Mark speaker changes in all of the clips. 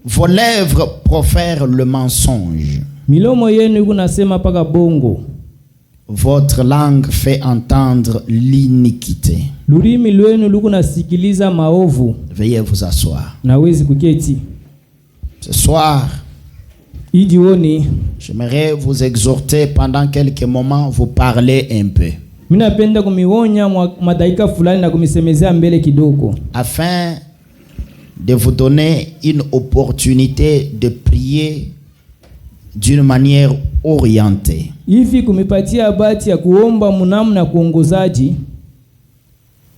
Speaker 1: Vos lèvres profèrent le mensonge. Votre langue fait entendre l'iniquité. Veuillez vous asseoir. Ce soir, j'aimerais vous exhorter pendant quelques moments, vous parler un peu. Afin de vous donner une opportunité de prier d'une manière orientée. Nous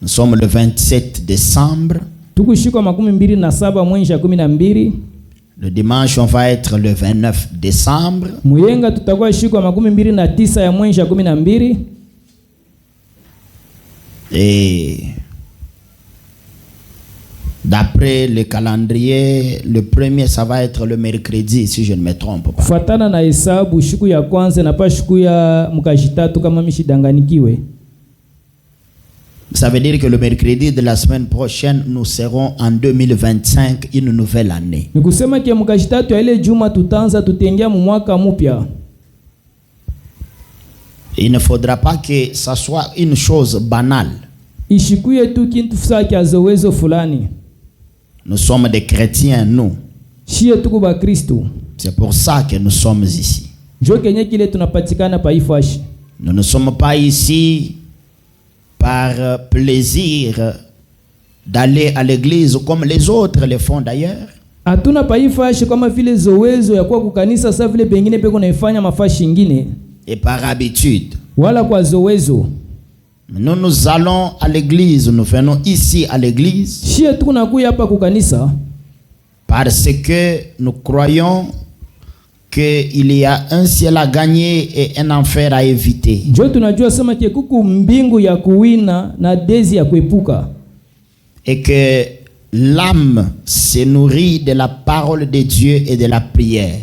Speaker 1: sommes le 27 décembre. Le dimanche, on va être le 29 décembre. Et d'après le calendrier, le premier, ça va être le mercredi, si je ne me trompe pas. Ça veut dire que le mercredi de la semaine prochaine, nous serons en 2025, une nouvelle année. Il ne faudra pas que ça soit une chose banale. Nous sommes des chrétiens, nous. C'est pour ça que nous sommes ici. Nous ne sommes pas ici par plaisir d'aller à l'église comme les autres le font d'ailleurs. Et par habitude. Nous allons à l'église, nous venons ici à l'église parce que nous croyons qu'il y a un ciel à gagner et un enfer à éviter. Et que l'âme se nourrit de la parole de Dieu et de la prière.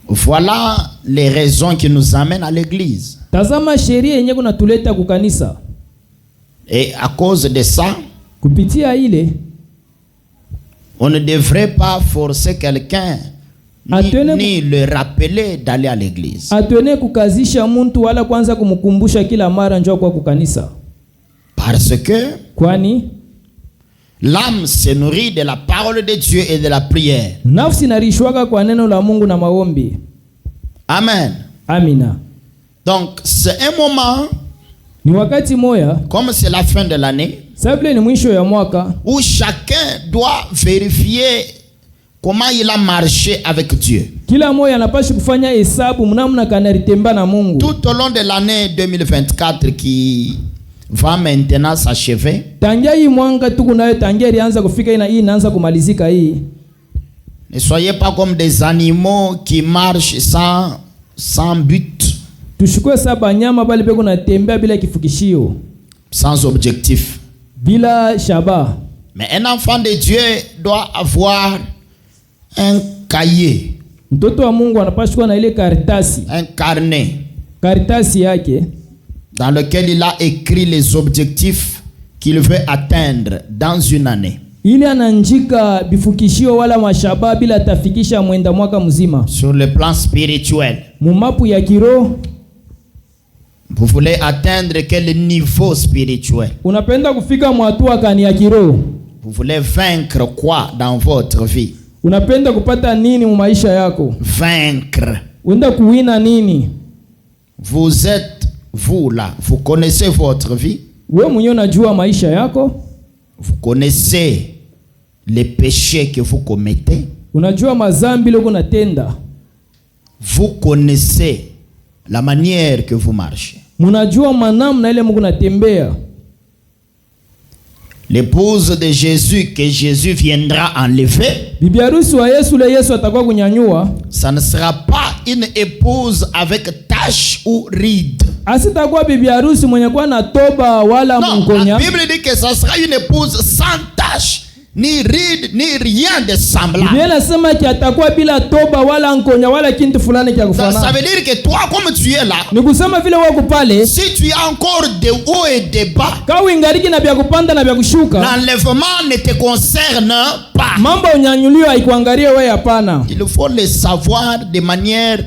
Speaker 1: Voilà les raisons qui nous amènent à l'église. Et à cause de ça, on ne devrait pas forcer quelqu'un ni le rappeler d'aller à l'église. Parce que l'âme se nourrit de la parole de Dieu et de la prière. Amen.
Speaker 2: Amina.
Speaker 1: Donc c'est un moment, comme c'est la fin de l'année, où chacun doit vérifier comment il a marché avec Dieu. Tout au long de l'année 2024 qui va maintenant s'achever, ne soyez pas comme des animaux qui marchent sans but, sans objectif. Mais un enfant de Dieu doit avoir un cahier, un carnet dans lequel il a écrit les objectifs qu'il veut atteindre dans une année. Sur le plan spirituel, vous voulez atteindre quel niveau spirituel? Vous voulez vaincre quoi dans votre vie? Vaincre. Vous êtes, vous là, vous connaissez votre vie? Vous connaissez les péchés que vous commettez? Vous connaissez la manière que vous marchez? L'épouse de Jésus que Jésus viendra enlever, ça ne sera pas une épouse avec tache ou ride. Non, la Bible dit que ça sera une épouse sans tache ni ride, ni rien de semblable.
Speaker 2: Biblia inasema ki atakuwa bila toba wala nkonya wala kintu fulani kia kufanana.
Speaker 1: Ça veut dire que toi comme tu es là,
Speaker 2: ni kusema vile wako pale,
Speaker 1: si tu as encore de haut et de bas,
Speaker 2: kawa ingariki na vya kupanda na vya kushuka,
Speaker 1: l'enlèvement ne te concerne pas.
Speaker 2: Mambo unyanyuliwa haikuangalia wewe, hapana.
Speaker 1: Il faut le savoir de manière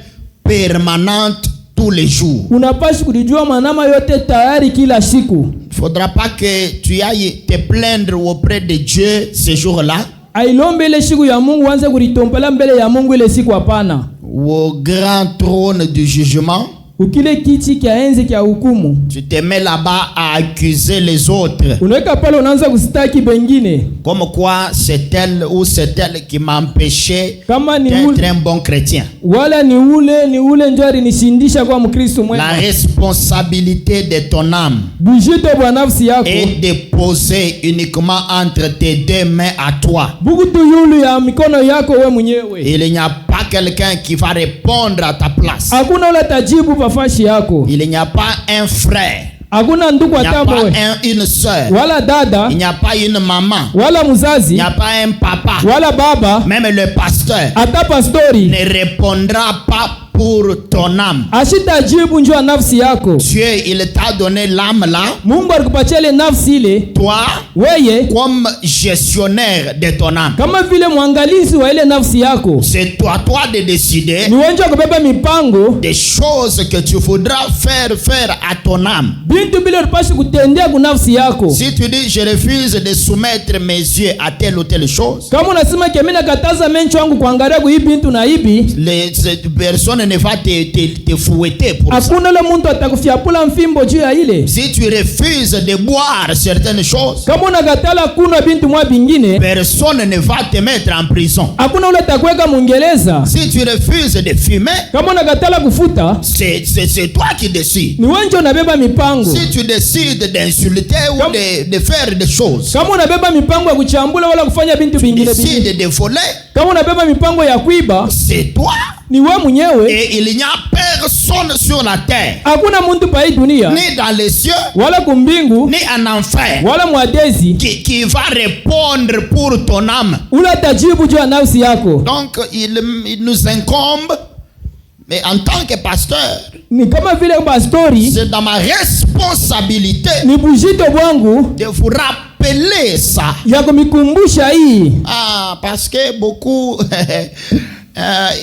Speaker 1: permanente tous les jours.
Speaker 2: Unapaswa kujua manama yote tayari kila siku.
Speaker 1: Il faudra pas que tu ailles te plaindre auprès de Dieu ce jour-là.
Speaker 2: Ailombe ile siku ya Mungu anze kulitompela mbele ya Mungu ile siku, hapana.
Speaker 1: Au grand trône du jugement.
Speaker 2: Ukile kiti kia enzi kia hukumu.
Speaker 1: Tu te mets là-bas à accuser les autres.
Speaker 2: Unaweka pale unaanza kustaki bengine.
Speaker 1: Comme quoi c'est elle ou c'est elle qui m'a empêché d'être un bon chrétien.
Speaker 2: Wala ni ule njari nishindisha kwa Mkristo mwema.
Speaker 1: La responsabilité de ton âme
Speaker 2: bujito bwa nafsi yako
Speaker 1: est déposée uniquement entre tes deux mains à toi.
Speaker 2: Bukutu yulu ya mikono yako wewe mwenyewe.
Speaker 1: Il n'y a pas quelqu'un qui va répondre à ta place.
Speaker 2: Hakuna ule tajibu pafashi yako.
Speaker 1: Il n'y a pas un frère.
Speaker 2: Hakuna ndugu
Speaker 1: atambo. Il n'y a pas une sœur.
Speaker 2: Wala dada.
Speaker 1: Il n'y a pas une maman.
Speaker 2: Wala muzazi.
Speaker 1: Il n'y a pas un papa.
Speaker 2: Wala baba.
Speaker 1: Même le pasteur
Speaker 2: ata pastori
Speaker 1: ne répondra pas pour ton âme.
Speaker 2: Ashitajibu njoo nafsi yako.
Speaker 1: Dieu, il t'a donné l'âme là.
Speaker 2: Mungu alikupatia ile nafsi ile.
Speaker 1: Toi,
Speaker 2: weye,
Speaker 1: comme gestionnaire de ton âme.
Speaker 2: Kama vile mwangalizi wa ile nafsi yako.
Speaker 1: C'est toi de décider.
Speaker 2: Ni wewe ndio kubeba mipango.
Speaker 1: Des choses que tu voudras faire à ton âme.
Speaker 2: Bintu bila unapaswa kutendea kwa nafsi yako.
Speaker 1: Si tu dis je refuse de soumettre mes yeux à telle ou telle chose.
Speaker 2: Kama unasema mimi nakataza mencho wangu kuangalia kwa hii bintu na hivi.
Speaker 1: Cette personne ne va te fouetter pour ça.
Speaker 2: Hakuna le muntu atakufiapula mfimbo juu ya ile.
Speaker 1: Si tu refuses de boire certaines choses,
Speaker 2: kama unakatala kuna bintu mwa bingine,
Speaker 1: personne ne va te mettre en prison.
Speaker 2: Hakuna ule atakuweka mungereza.
Speaker 1: Si tu refuses de fumer,
Speaker 2: kama unakatala kufuta,
Speaker 1: c'est toi qui décides.
Speaker 2: Ni wewe ndio unabeba mipango.
Speaker 1: Si tu décides d'insulter ou de faire des choses,
Speaker 2: kama unabeba mipango ya kuchambula wala kufanya bintu bingine,
Speaker 1: décide de voler,
Speaker 2: kama unabeba mipango ya kuiba,
Speaker 1: c'est toi.
Speaker 2: Ni wewe mwenyewe.
Speaker 1: Et il n'y a personne sur la terre,
Speaker 2: hakuna muntu pa hii dunia,
Speaker 1: ni dans les cieux,
Speaker 2: wala kumbingu,
Speaker 1: ni en enfer,
Speaker 2: wala mwadezi,
Speaker 1: qui va répondre pour ton âme.
Speaker 2: Ula tajibu juu ya nafsi yako.
Speaker 1: Donc il nous incombe, mais en tant que pasteur,
Speaker 2: ni kama vile pastori,
Speaker 1: c'est dans ma responsabilité,
Speaker 2: ni bujito bwangu,
Speaker 1: de vous rappeler ça.
Speaker 2: Ya kumikumbusha hii.
Speaker 1: Parce que beaucoup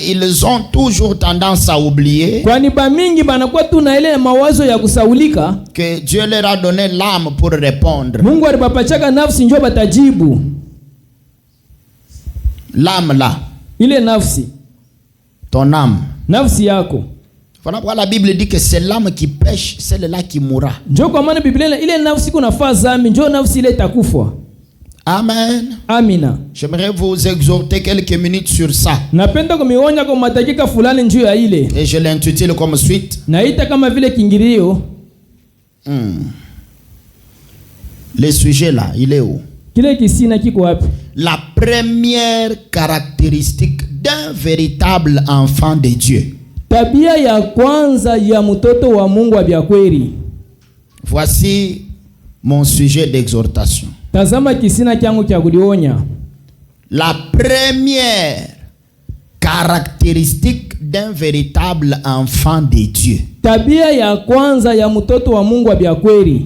Speaker 1: ils ont toujours tendance à oublier
Speaker 2: kwani ba mingi banakuwa tu na ile mawazo ya kusaulika
Speaker 1: que Dieu leur a donné l'âme pour répondre.
Speaker 2: Mungu alipapachaka nafsi njoo batajibu.
Speaker 1: L'âme là,
Speaker 2: ile nafsi,
Speaker 1: ton âme,
Speaker 2: nafsi yako.
Speaker 1: Voilà pourquoi la Bible dit que c'est l'âme qui pêche, celle-là qui mourra.
Speaker 2: Njoo kwa maana Biblia ile nafsi kuna faa zambi, njoo nafsi ile itakufa.
Speaker 1: Amen.
Speaker 2: Amina.
Speaker 1: J'aimerais vous exhorter quelques minutes sur ça.
Speaker 2: Napenda kumionya kwa matakika fulani njoo ya ile.
Speaker 1: Et je l'intitule comme suite.
Speaker 2: Naita kama vile kingirio.
Speaker 1: Le sujet là, il est où?
Speaker 2: Kile kisina kiko wapi?
Speaker 1: La première caractéristique d'un véritable enfant de Dieu.
Speaker 2: Tabia ya kwanza ya mtoto wa Mungu abya kweli.
Speaker 1: Voici mon sujet d'exhortation.
Speaker 2: Tazama kisina kyangu kya kulionya.
Speaker 1: La première caractéristique d'un véritable enfant de Dieu.
Speaker 2: Tabia ya kwanza ya mtoto wa Mungu abya kweli.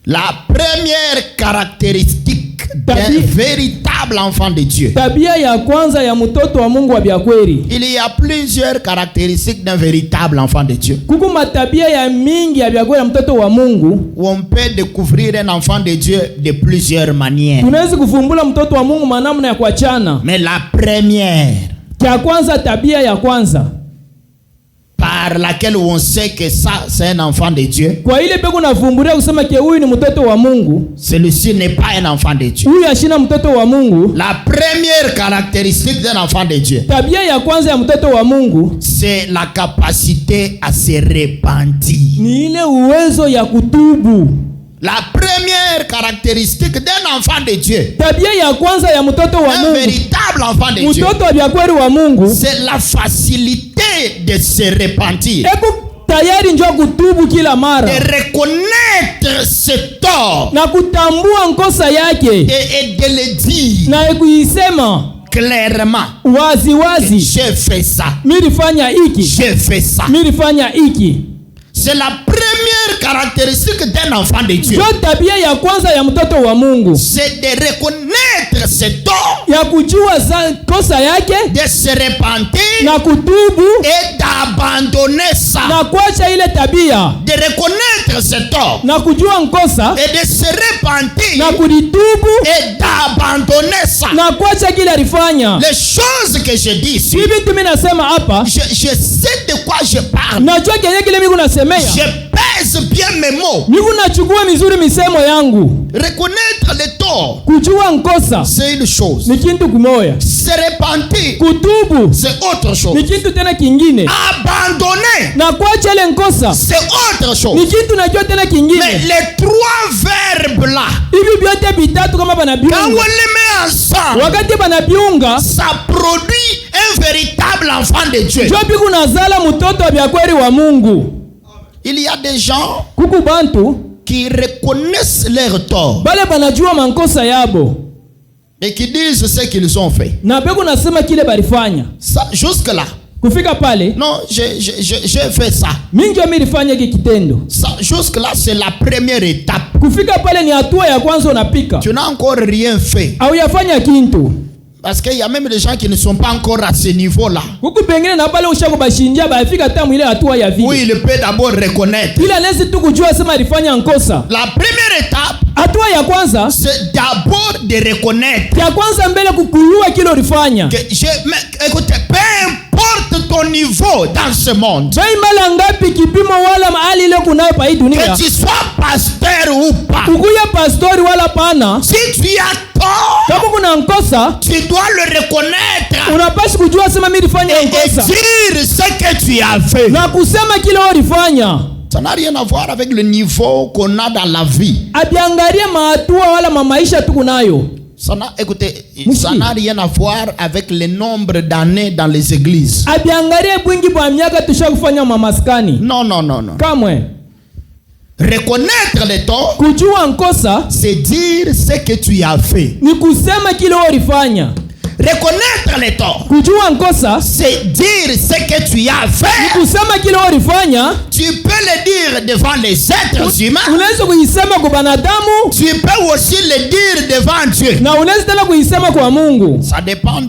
Speaker 1: La première caractéristique d'un véritable enfant de Dieu.
Speaker 2: Tabia ya kwanza ya mtoto wa Mungu abya kweli.
Speaker 1: Il y a plusieurs caractéristiques d'un véritable enfant de Dieu.
Speaker 2: Kuko matabia ya mingi ya kweli ya mtoto wa Mungu.
Speaker 1: On peut découvrir un enfant de Dieu de plusieurs manières.
Speaker 2: Tunaweza kufumbula mtoto wa Mungu manamna ya kuachana.
Speaker 1: Mais la première,
Speaker 2: ya kwanza, tabia ya kwanza
Speaker 1: par laquelle on sait que ça c'est un enfant de Dieu.
Speaker 2: Kwa ile peko navumbulia kusema ke huyu ni mtoto wa Mungu.
Speaker 1: Celui-ci n'est pas un enfant de Dieu.
Speaker 2: Huyu ashina mtoto wa Mungu.
Speaker 1: La première caractéristique d'un enfant de Dieu,
Speaker 2: tabia ya kwanza ya mtoto wa Mungu,
Speaker 1: c'est la capacité à se repentir.
Speaker 2: Ni ile uwezo ya kutubu.
Speaker 1: La première caractéristique d'un enfant de Dieu,
Speaker 2: tabia ya kwanza ya mtoto wa Mungu,
Speaker 1: un véritable enfant de Dieu,
Speaker 2: mtoto wa kweli wa Mungu,
Speaker 1: c'est la facilité de se repentir.
Speaker 2: tayari njoo kutubu kila mara,
Speaker 1: de reconnaître ses torts,
Speaker 2: na kutambua nkosa yake,
Speaker 1: et de le dire
Speaker 2: na kuisema
Speaker 1: clairement,
Speaker 2: wazi wazi,
Speaker 1: j'ai fait ça,
Speaker 2: nilifanya hiki,
Speaker 1: j'ai fait ça.
Speaker 2: nilifanya hiki.
Speaker 1: C'est la première caractéristique d'un enfant de Dieu.
Speaker 2: Tabia ya kwanza ya mtoto wa Mungu,
Speaker 1: c'est de reconnaître ses torts,
Speaker 2: ya kujua kosa yake,
Speaker 1: de se repentir,
Speaker 2: na kutubu,
Speaker 1: et d'abandonner ça,
Speaker 2: na kuacha ile tabia,
Speaker 1: de reconnaître ses torts,
Speaker 2: na kujua nkosa,
Speaker 1: et de se repentir,
Speaker 2: na kulitubu,
Speaker 1: et d'abandonner ça.
Speaker 2: na kuacha kile alifanya.
Speaker 1: Les choses que je dis ici, je sais de quoi je parle.
Speaker 2: Najua kile mimi nasema.
Speaker 1: Je pèse bien mes mots.
Speaker 2: Nachukua mizuri misemo yangu.
Speaker 1: Reconnaître les torts,
Speaker 2: kujua nkosa,
Speaker 1: c'est une chose.
Speaker 2: Ni kintu kimoya.
Speaker 1: Se repentir,
Speaker 2: kutubu,
Speaker 1: c'est autre chose.
Speaker 2: Ni kintu tena kingine.
Speaker 1: Abandonner,
Speaker 2: na kuacha ile nkosa,
Speaker 1: c'est autre chose.
Speaker 2: Ni kintu najua tena kingine.
Speaker 1: Mais les trois verbes là,
Speaker 2: hivi vyote vitatu kama banabiunga,
Speaker 1: quand on les met ensemble,
Speaker 2: wakati banabiunga,
Speaker 1: ça produit un véritable enfant de Dieu.
Speaker 2: Jobi kunazala mtoto wa kweli wa Mungu.
Speaker 1: Il y a des gens
Speaker 2: kuku bantu
Speaker 1: qui reconnaissent leurs torts,
Speaker 2: bale banajua mankosa yabo,
Speaker 1: et qui disent ce qu'ils ont fait.
Speaker 2: Na beko nasema kile balifanya.
Speaker 1: Ça, jusque là.
Speaker 2: Kufika pale,
Speaker 1: non, j'ai fait ça.
Speaker 2: Mingi amirifanya kitendo.
Speaker 1: Ça, jusque là, c'est la première étape.
Speaker 2: Kufika pale ni hatua ya kwanza unapika.
Speaker 1: Tu n'as encore rien fait.
Speaker 2: Au yafanya kintu.
Speaker 1: Parce qu'il y a même des gens qui ne sont pas encore à ce niveau-là.
Speaker 2: Où
Speaker 1: il peut d'abord reconnaître. La première étape, c'est d'abord de reconnaître. Écoutez, peu importe ton niveau dans ce monde, que tu sois pasteur ou pas, si tu as tort, tu dois le reconnaître et dire ce que tu as fait. Ça n'a rien à voir avec le niveau qu'on a dans la vie. Ça n'a, écoutez, ça n'a rien à voir avec le nombre d'années dans les églises. Non, non, non, non. Reconnaître les torts, c'est dire ce que tu as fait. Reconnaître les torts, c'est dire ce que tu as fait. Tu peux le dire devant les êtres humains. Tu peux aussi le dire devant Dieu. Ça dépend